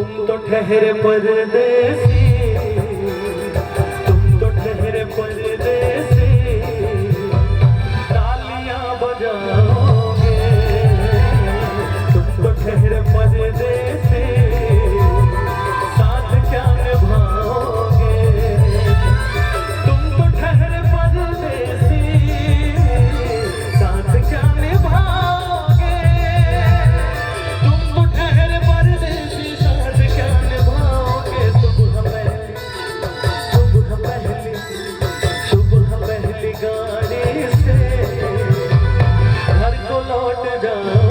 तुम तो ठहरे परदेसी, तुम तो ठहरे परदेसी, तालियां बजाओगे। तुम तो ठहरे परदेसी, साथ क्या निभाओगे। तुम तो ठहरे परदेसी, साथ क्या निभाओगे। तुम तो ठहरे परदेसी, साथ क्या निभाओगे। सुबह पहली गाड़ी से घर को लौट जाओ।